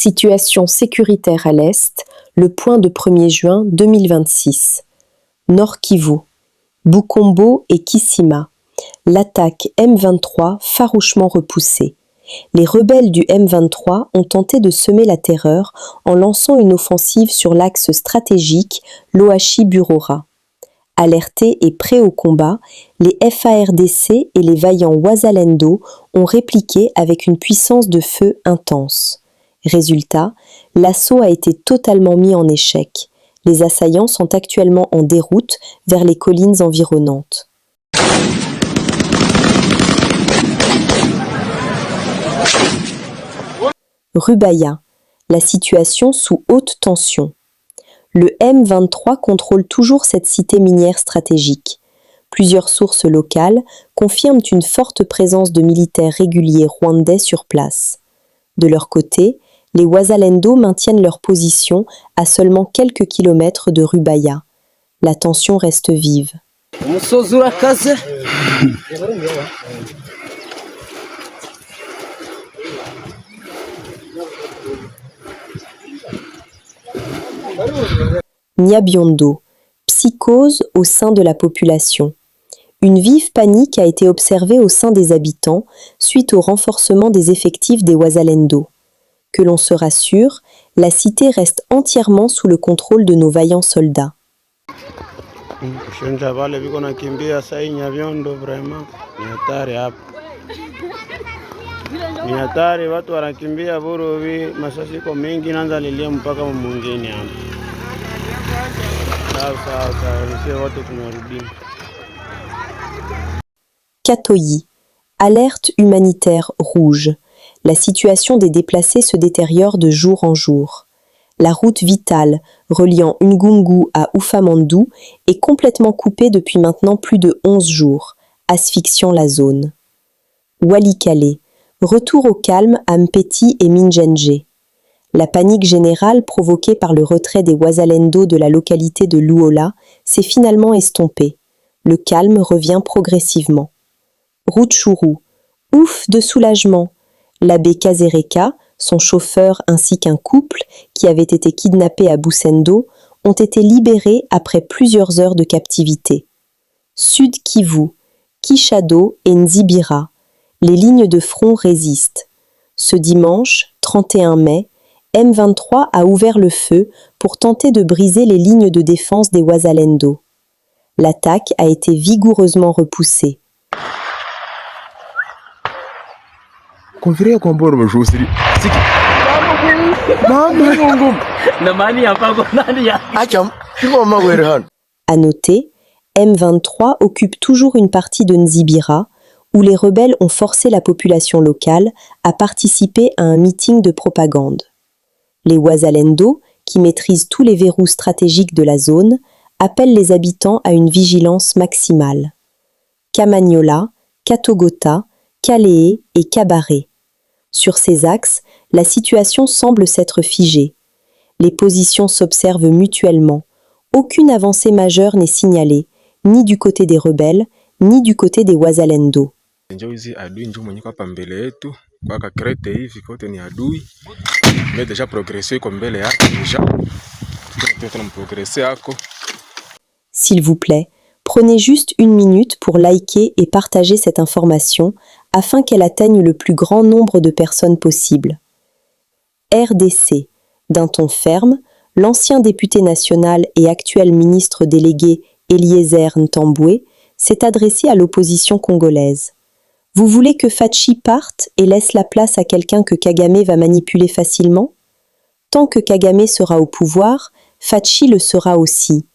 Situation sécuritaire à l'Est, le point de 1er juin 2026. Nord Kivu, Bukombo et Kisima. L'attaque M23 farouchement repoussée. Les rebelles du M23 ont tenté de semer la terreur en lançant une offensive sur l'axe stratégique Loachi-Burora. Alertés et prêts au combat, les FARDC et les vaillants Wazalendo ont répliqué avec une puissance de feu intense. Résultat, l'assaut a été totalement mis en échec. Les assaillants sont actuellement en déroute vers les collines environnantes. Rubaya, la situation sous haute tension. Le M23 contrôle toujours cette cité minière stratégique. Plusieurs sources locales confirment une forte présence de militaires réguliers rwandais sur place. De leur côté, les Wazalendo maintiennent leur position à seulement quelques kilomètres de Rubaya. La tension reste vive. Nyabiondo, psychose au sein de la population. Une vive panique a été observée au sein des habitants suite au renforcement des effectifs des Wazalendo. Que l'on se rassure, la cité reste entièrement sous le contrôle de nos vaillants soldats. Katoyi, alerte humanitaire rouge. La situation des déplacés se détériore de jour en jour. La route vitale reliant Ngungu à Ufamandou est complètement coupée depuis maintenant plus de 11 jours, asphyxiant la zone. Walikale, retour au calme à Mpeti et Minjenje. La panique générale provoquée par le retrait des Wazalendo de la localité de Luola s'est finalement estompée. Le calme revient progressivement. Rutshuru, ouf de soulagement. L'abbé Kazereka, son chauffeur ainsi qu'un couple qui avait été kidnappé à Busendo ont été libérés après plusieurs heures de captivité. Sud Kivu, Kishado et Nzibira. Les lignes de front résistent. Ce dimanche, 31 mai, M23 a ouvert le feu pour tenter de briser les lignes de défense des Wazalendo. L'attaque a été vigoureusement repoussée. À noter, M23 occupe toujours une partie de Nzibira, où les rebelles ont forcé la population locale à participer à un meeting de propagande. Les Wazalendo, qui maîtrisent tous les verrous stratégiques de la zone, appellent les habitants à une vigilance maximale. Kamanyola, Katogota, Kalehe et Kabare. Sur ces axes, la situation semble s'être figée. Les positions s'observent mutuellement. Aucune avancée majeure n'est signalée, ni du côté des rebelles, ni du côté des Wazalendo. S'il vous plaît, prenez juste une minute pour liker et partager cette information afin qu'elle atteigne le plus grand nombre de personnes possible. RDC, d'un ton ferme, l'ancien député national et actuel ministre délégué Eliezer Ntambwe s'est adressé à l'opposition congolaise. Vous voulez que Fachi parte et laisse la place à quelqu'un que Kagame va manipuler facilement? Tant que Kagame sera au pouvoir, Fachi le sera aussi.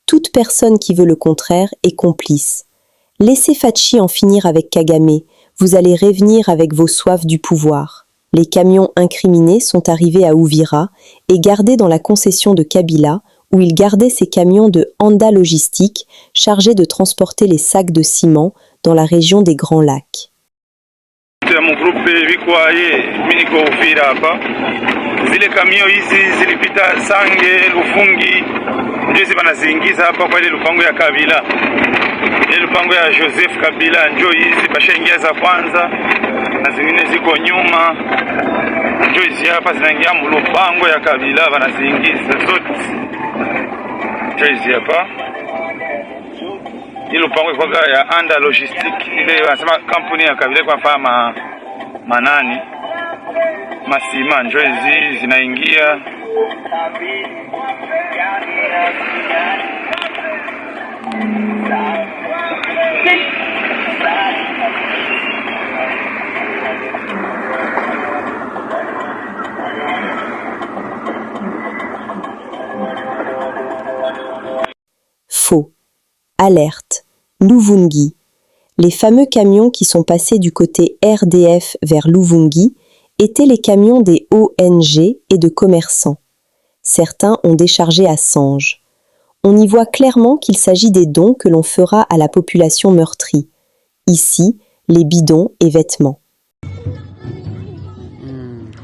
Toute personne qui veut le contraire est complice. Laissez Fachi en finir avec Kagame, vous allez revenir avec vos soifs du pouvoir. Les camions incriminés sont arrivés à Uvira et gardés dans la concession de Kabila, où il gardait ses camions de Honda Logistique chargés de transporter les sacs de ciment dans la région des Grands Lacs. Zile kamio hizi zilipita Sange, Lufungi, ndio zinazingiza hapa kwa ile lupango ya Kabila. Ile lupango ya Joseph Kabila ndio hizi bashaingia za kwanza na zingine ziko nyuma. njo hizi hapa zinaingia mlupango ya Kabila wanaziingiza zote. Njo hizi hapa ile lupango kwa ya Anda Logistique, ile wanasema kampuni ya Kabila kwa fama manani masima, njo hizi zinaingia. Faux. Alerte. Luvungi. Les fameux camions qui sont passés du côté RDF vers Luvungi étaient les camions des ONG et de commerçants. Certains ont déchargé à Sange. On y voit clairement qu'il s'agit des dons que l'on fera à la population meurtrie. Ici, les bidons et vêtements.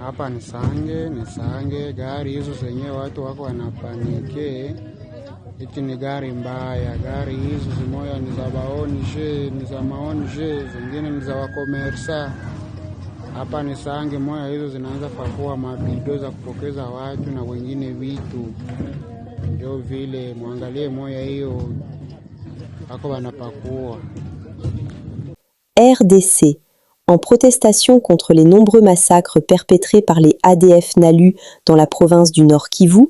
Hapa ni Sange, gari hizo zenye watu wako wanapanike. Iti ni gari mbaya, gari hizo zimoya ni za baonje, ni za maonje, zingine ni za wakomersa. Hapa ni Sange, moya hizo zinaanza pakua mabido za kupokeza watu na wengine vitu. Ndio vile muangalie moya hiyo wako wanapakua. RDC, en protestation contre les nombreux massacres perpétrés par les ADF Nalu dans la province du Nord Kivu,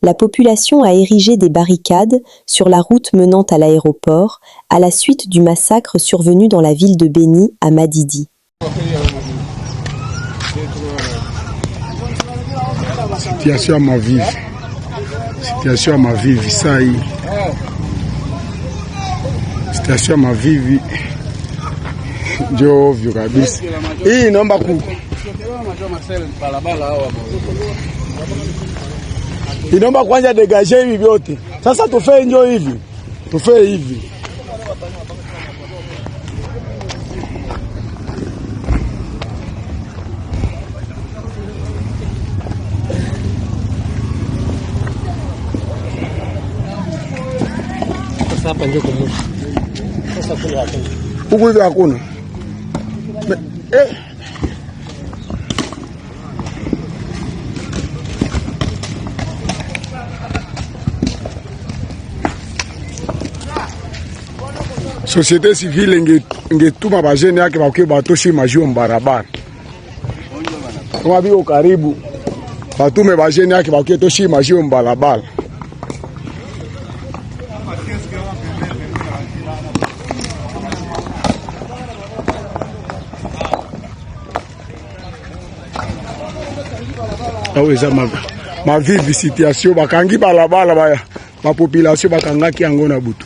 la population a érigé des barricades sur la route menant à l'aéroport à la suite du massacre survenu dans la ville de Beni à Madidi. Situation à ma vive, ça y est. Situation à ma vive, ndio ovyo kabisa. Hii naomba inaomba kwanza degaje hivi vyote. Sasa tufee njoo hivi. Tufee hivi. Sasa hapa ndio kumwisho. Sasa kule hakuna. Huko hivi hakuna. Société civile ingetuma bajeni yake bakie batoshi majio mbarabara. Kama biko karibu batume bajeni yake bakie toshi majio mbarabara. Aweza ma vive situation bakangi balabala ba population bakangaki yango na butu.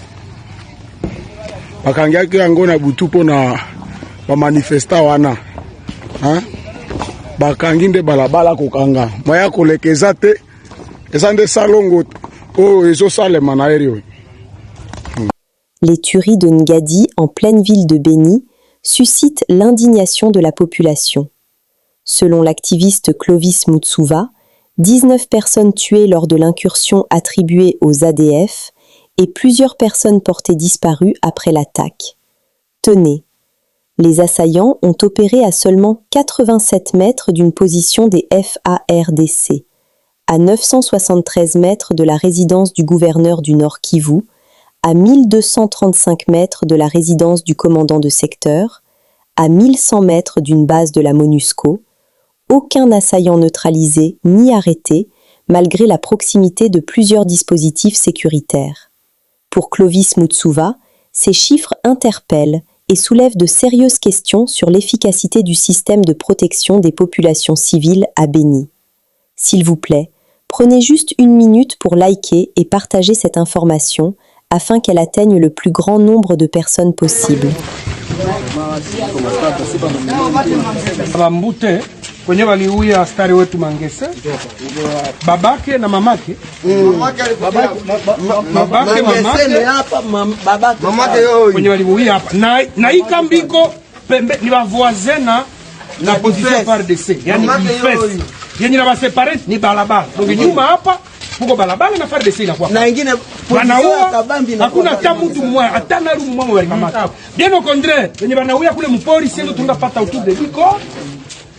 Bakangaki yango na butu pona ba manifesta wana. Bakangi nde balabala kokanga. Moya kolekeza te. Ezande salongo ezo salema na eri. Les tueries de Ngadi en pleine ville de Beni suscitent l'indignation de la population. Selon l'activiste Clovis Mutsuva, 19 personnes tuées lors de l'incursion attribuée aux ADF et plusieurs personnes portées disparues après l'attaque. Tenez, les assaillants ont opéré à seulement 87 mètres d'une position des FARDC, à 973 mètres de la résidence du gouverneur du Nord Kivu, à 1235 mètres de la résidence du commandant de secteur, à 1100 mètres d'une base de la MONUSCO. Aucun assaillant neutralisé ni arrêté, malgré la proximité de plusieurs dispositifs sécuritaires. Pour Clovis Mutsuva, ces chiffres interpellent et soulèvent de sérieuses questions sur l'efficacité du système de protection des populations civiles à Beni. S'il vous plaît, prenez juste une minute pour liker et partager cette information afin qu'elle atteigne le plus grand nombre de personnes possible. Kwenye waliuya askari wetu Mangese, babake na mamake, mamake kwenye waliuya hapa, na ikambiko pembe ni wavoazena na position FARDC, yani ifesi, yenye na wasepare ni balabala, donc nyuma hapa, puko balabala na FARDC inakuwa. Na ingine wanaua, hakuna hata mtu mmoja, hata na mmoja walikamata. Bien au contraire, yenye wanauya kule mpori, sio tunapata autour de biko,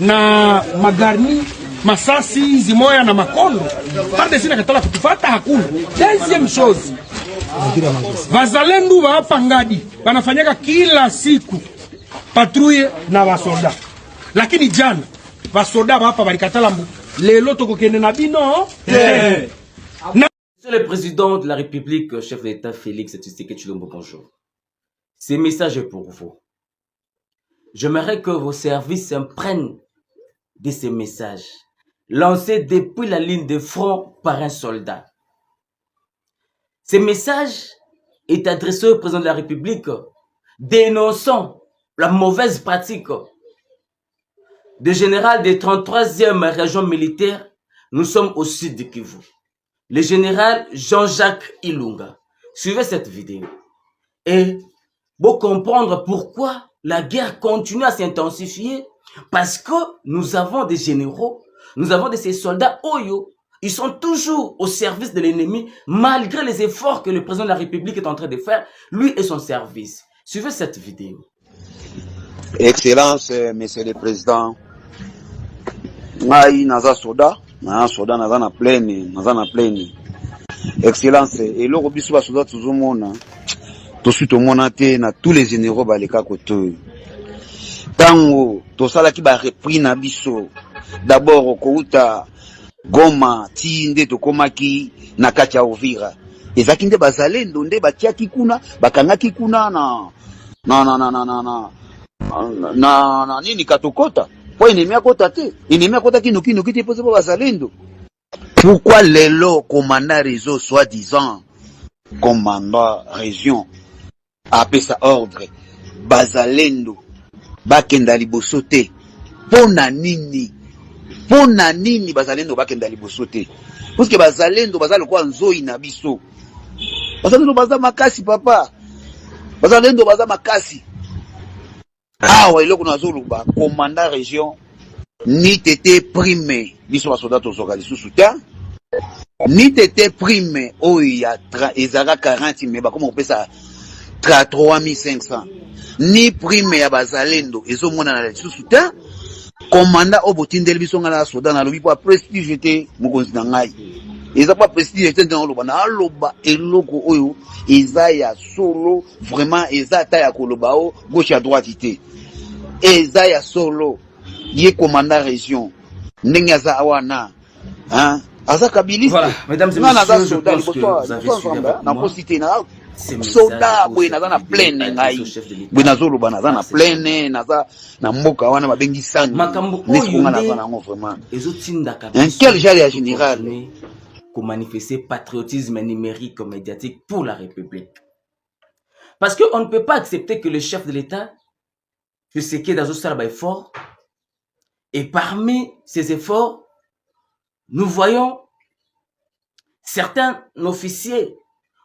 na magarni masasi zimoya na makondo FARDC nakatala kutufata hakuna. Deuxième chose, wazalendo wa hapa Ngadi wanafanyaka kila siku patrouille na wasoda, lakini jana wasoda hapa walikatala lelo tokokende na bino. Monsieur le Président de la République, chef d'État Félix Tshisekedi Tshilombo, bonjour. Ces messages est pour vous. J'aimerais que vos services prennent de ces messages lancés depuis la ligne de front par un soldat. Ces messages est adressé au président de la République dénonçant la mauvaise pratique de général des 33e région militaire. Nous sommes au sud de Kivu. Le général Jean-Jacques Ilunga. Suivez cette vidéo et vous comprendre pourquoi la guerre continue à s'intensifier, parce que nous avons des généraux, nous avons ces soldats Oyo, ils sont toujours au service de l'ennemi malgré les efforts que le président de la République est en train de faire, lui et son service. Suivez cette vidéo. Excellence, Monsieur le Président. Ngai naza soda naza na pleine. Excellence, et le biso ba soda tuzomona. To suite mona te na tous les généraux baleka koto. Tango to sala ki ba repris na biso. D'abord kouta Goma ti nde to komaki na kati ya Uvira. Ezaki nde bazalendo nde batiaki kuna bakangaki kuna na nini katokota. Po ennemi akota te. Ennemi akota kino te pose ba bazalendo. Pourquoi lelo commandant réseau soi-disant commandant région appelle sa ordre bazalendo bakenda liboso te? Pona nini bazalendo bakenda liboso te? Parce que bazalendo bazalo kwa nzoi na biso. Bazalendo baza makasi papa. Bazalendo baza makasi. Awa eloko nazoluba commandant région ni tete prime biso basoda tozoka lisusu te. Ni tete prime oya ezaka 40 mais ba comme pesa 3500. Ni prime ya bazalendo ezomona na lisusu te. Commandant obotindeli biso ngala soda na lobi po prestige te mokonzi na ngai. Eza pas prestige te dans loba na loba eloko oyo eza ya solo, vraiment eza ta ya koloba o gauche à droite te. Eza ya solo ye commandant région ndenge aza awana hein azakabiliste. Voilà, mesdames et messieurs, je pense que vous avez suivi avec moi. Soda bwe naza na pleine ngai bwe nazoloba naza na pleine naza na mboka wana babengi sangi nesunga naza nango vraiment quel genre ya général pour manifester patriotisme numérique médiatique pour la République, parce que on ne peut pas accepter que le chef de l'État, je sais qu'il est dans un salon effort, et parmi ces efforts nous voyons certains officiers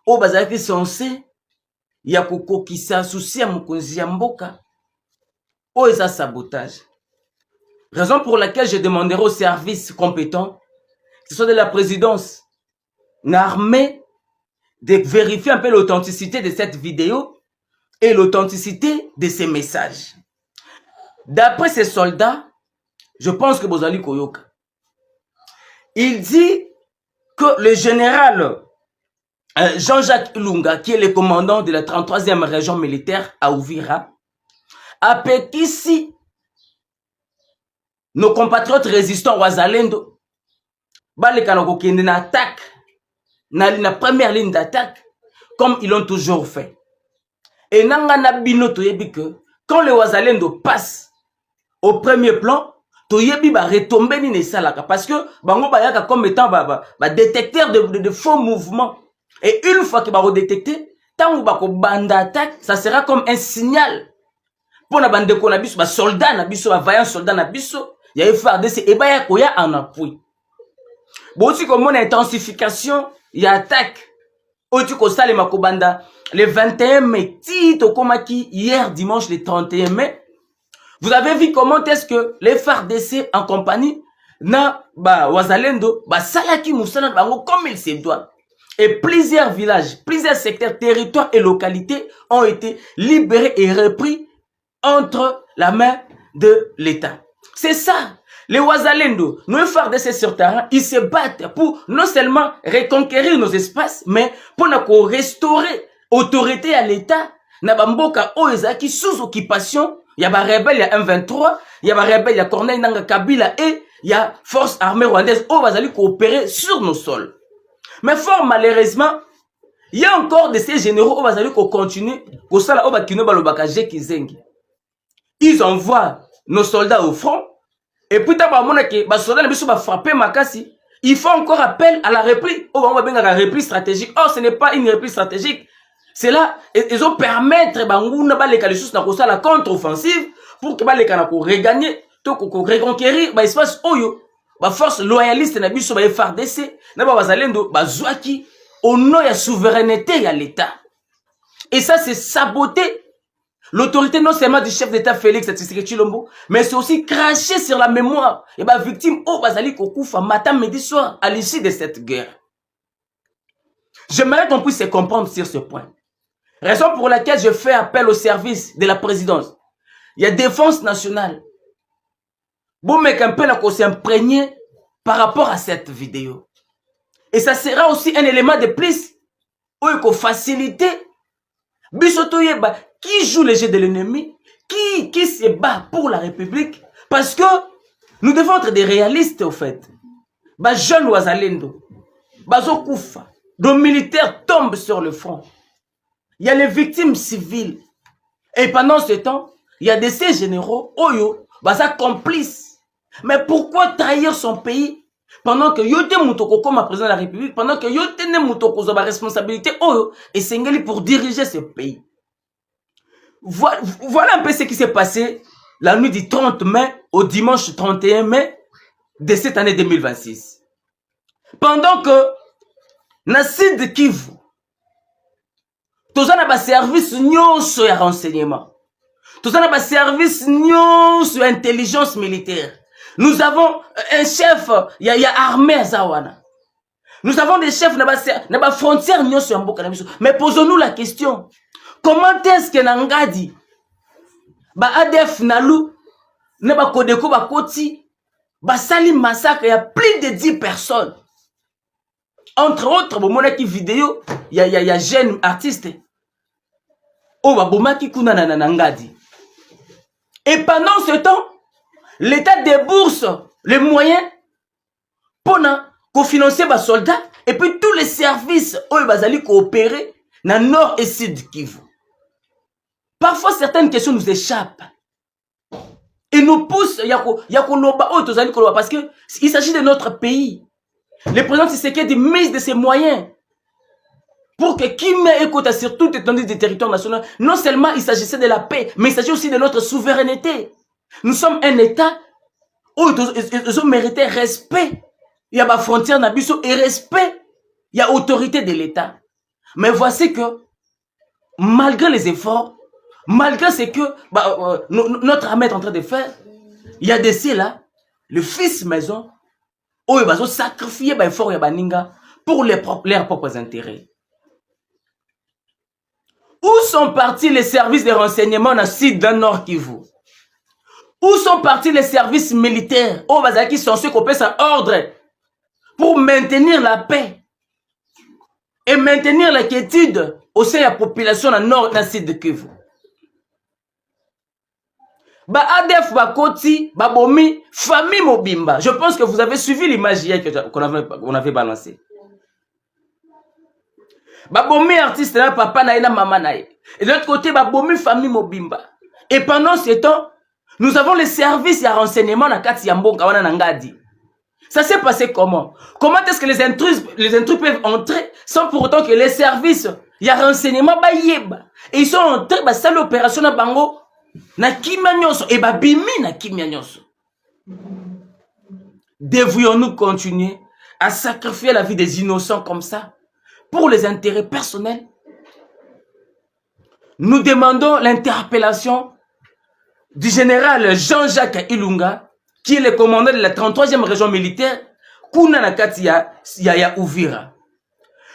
au bazalaki censé ya kokokisa souci ya mokonzi ya mboka o eza sabotage, raison pour laquelle je demanderai aux services compétents, que ce soit de la présidence, l'armée, de vérifier un peu l'authenticité de cette vidéo et l'authenticité de ces messages. D'après ces soldats, je pense que Bozali Koyoka, il dit que le général Jean-Jacques Ilunga, qui est le commandant de la 33e région militaire à Uvira, a péquissi nos compatriotes résistants Wazalendo, Balekano Kende na attaque, na première ligne d'attaque, comme ils l'ont toujours fait. Et Nangana Bino Toyebi que quand les Wazalendo passent au premier plan, Toyebi va retomber ni salaka, parce que bango bayaka comme étant détecteur de faux mouvements. Et une fois que va redétecter, tant que banda attaque, ça sera comme un signal pour la bande de nabiso, ba soldat nabiso, ba vaillant soldat nabiso, il y a FARDC et ba ya koya en appui. Bon aussi comme une intensification, il y a attaque. Otu ko sale makobanda le 21 mai, tito komaki hier dimanche le 31 mai. Vous avez vu comment est-ce que les FARDC en compagnie na ba Wazalendo ba salaki musana bango comme il se doit. Et plusieurs villages, plusieurs secteurs, territoires et localités ont été libérés et repris entre la main de l'État. C'est ça. Les Ouazalendo, nos FARDC sur terrain, ils se battent pour non seulement reconquérir nos espaces, mais pour nous restaurer autorité à l'État. Nabamboka Oezaki sous occupation, il y a des rebelles, il y a M23, il y a des rebelles, il y a Corneille Nanga Kabila et il y a force armée rwandaise où va coopérer sur nos sols. Mais fort malheureusement, il y a encore de ces généraux où va continuer au sol où va ils envoient nos soldats au front. Et puis, les soldats vont frapper Makassi. Il faut encore appel à la repli. On va bien la repli stratégique. Or, ce n'est pas une repli stratégique. C'est là, ils ont permettre la contre-offensive pour que les Kanako regagner, reconquérir l'espace Oyo. La force loyaliste na biso ba FARDC, na ba bazalendo bazwaki au nom de la souveraineté à l'État. Et ça, c'est saboter l'autorité non seulement du chef d'État Félix Tshisekedi Tshilombo, mais c'est aussi cracher sur la mémoire et bah victime au Bazali Kokoufa matin midi soir à l'issue de cette guerre. J'aimerais qu'on puisse se comprendre sur ce point. Raison pour laquelle je fais appel au service de la présidence. Il y a défense nationale. Bon mec un peu là qu'on s'imprégner par rapport à cette vidéo. Et ça sera aussi un élément de plus où il faut faciliter Bisotoyeba qui joue les jeux de l'ennemi, qui se bat pour la République, parce que nous devons être des réalistes au fait. Bah jeunes Ouazalendo, Bazo Koufa, nos militaires tombent sur le front. Il y a les victimes civiles. Et pendant ce temps, il y a de ces généraux, Oyo, Baza complices. Mais pourquoi trahir son pays pendant que Yote Moutoko comme président de la République, pendant que Yote Moutoko a la responsabilité Oyo et Sengeli pour diriger ce pays? Voilà un peu ce qui s'est passé la nuit du 30 mai au dimanche 31 mai de cette année 2026. Pendant que Nassid Kivu, tous un service nyonso ya renseignement, tous un service nyonso ya intelligence militaire. Nous avons un chef, il y a armée à Zawana. Nous avons des chefs na ba frontière nyonso ya mboka na biso. Mais posons-nous la question. Comment est-ce que Nangadi, ba ADF Nalu, ne ba Kodeko ba Koti, ba Sali massacre, il y a plus de 10 personnes. Entre autres, bon, mon équipe vidéo, il y a jeunes artistes. Oh, ba Bomaki Kuna na Nangadi. Et pendant ce temps, l'État débourse les moyens pour financer les soldats et puis tous les services où ils vont coopérer dans le nord et sud Kivu. Parfois, certaines questions nous échappent. Et nous poussent, parce qu'il s'agit de notre pays. Le président Tshisekedi mise de ses moyens pour que qui met écoute sur toute étendue du territoire national. Non seulement il s'agissait de la paix, mais il s'agit aussi de notre souveraineté. Nous sommes un État où ils ont mérité respect. Il y a ma frontière Nabiso et respect. Il y a autorité de l'État. Mais voici que, malgré les efforts, malgré ce que notre armée est en train de faire, il y a des là, le fils maison, où ils vont sacrifier l'effort de Baninga pour leurs propres intérêts. Où sont partis les services de renseignement dans le sud d'un Nord Kivu? Où sont partis les services militaires? Où qui sont ceux qui ont un ordre pour maintenir la paix et maintenir la quiétude au sein de la population dans le Nord et dans le sud de Kivu? Ba ADF, ba Koti, ba Bomi, famille Mobimba. Je pense que vous avez suivi l'image hier qu'on avait balancée. Babomi artiste là, papa naïna, maman naï. Et de l'autre côté, Babomi famille Mobimba. Et pendant ce temps, nous avons les services et renseignements dans Kati Yambonga, wana Nangadi. Ça s'est passé comment? Comment est-ce que les intrus peuvent entrer sans pour autant que les services, il y a renseignement, et ils sont entrés, ça l'opération na bango, na kimia nyonso, et bimi na kimia nyonso. Devrions-nous continuer à sacrifier la vie des innocents comme ça? Pour les intérêts personnels, nous demandons l'interpellation du général Jean-Jacques Ilunga, qui est le commandant de la 33e région militaire, Kuna Nakati ya Uvira.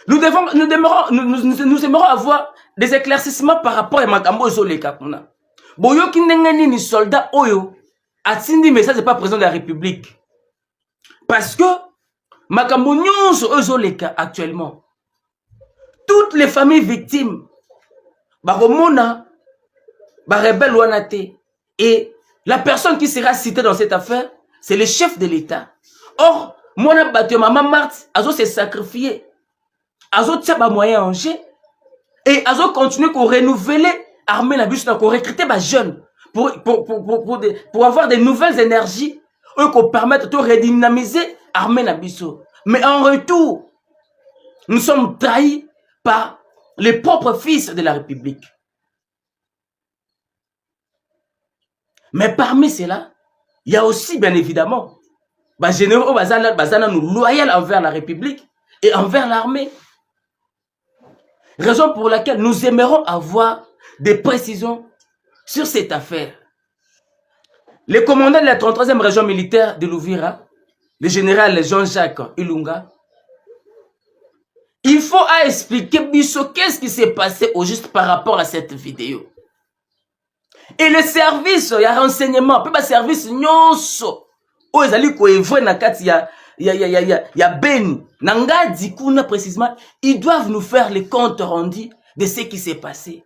Nous aimerons avoir des éclaircissements par rapport à Makambo Zoleka Kuna. Boyo ki nengeni ni soldat oyo, atindi message n'est pas président de la République. Parce que makambo nyonso ezoleka actuellement. Toutes les familles victimes baromona barebelle wana te. Et la personne qui sera citée dans cette affaire, c'est le chef de l'État. Or, mona battu maman Marthe, azo se sacrifier. Azo tia ba moyen en jeu. Et azo continuer à renouveler l'armée na biso, pour recruter des jeunes, pour avoir de nouvelles énergies, pour permettre de redynamiser l'armée na biso. Mais en retour, nous sommes trahis par les propres fils de la République. Mais parmi ceux-là, il y a aussi bien évidemment les généraux nous loyaux envers la République et envers l'armée. Raison pour laquelle nous aimerons avoir des précisions sur cette affaire. Le commandant de la 33e région militaire de l'Ouvira, le général Jean-Jacques Ilunga, il faut expliquer qu'est-ce qui s'est passé au juste par rapport à cette vidéo. Et le service, il y a renseignement, il y a service nyonso. Oh, ils allaient coévrer na kati ya Beni. Nanga di kuna précisément, ils doivent nous faire les comptes rendus de ce qui s'est passé.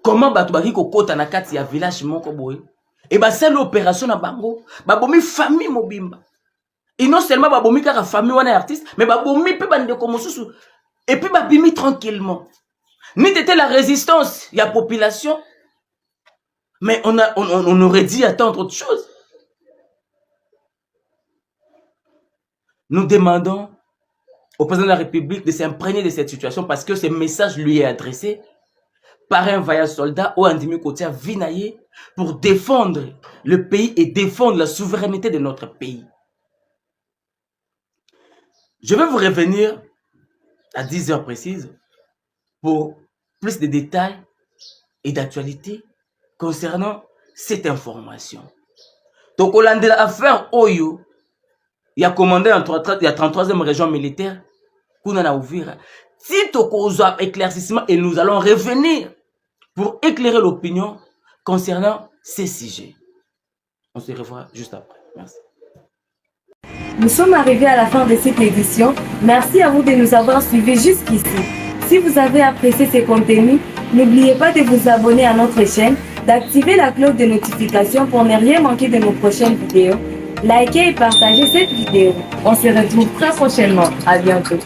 Comment batubaki kokota na kati ya village moko boy? Et bah c'est l'opération na bango, babomi famille mobimba. Et non seulement babomi kaka famille wana artiste, mais babomi pe bande ko mosusu. Et puis babimi tranquillement. Ni t'était la résistance, il y a population. Mais on aurait dit attendre autre chose. Nous demandons au président de la République de s'imprégner de cette situation parce que ce message lui est adressé par un vaillant soldat ou Andimi Kotia Vinaye pour défendre le pays et défendre la souveraineté de notre pays. Je vais vous revenir à 10 heures précises pour plus de détails et d'actualité concernant cette information. Donc, au de l'affaire Oyo, il y a commandé en 33e région militaire, Kounana Ouvira. Si Toko a éclaircissement et nous allons revenir pour éclairer l'opinion concernant ces sujets. On se revoit juste après. Merci. Nous sommes arrivés à la fin de cette édition. Merci à vous de nous avoir suivis jusqu'ici. Si vous avez apprécié ces contenus, n'oubliez pas de vous abonner à notre chaîne, d'activer la cloche de notification pour ne rien manquer de nos prochaines vidéos. Likez et partagez cette vidéo. On se retrouve très prochainement. À bientôt.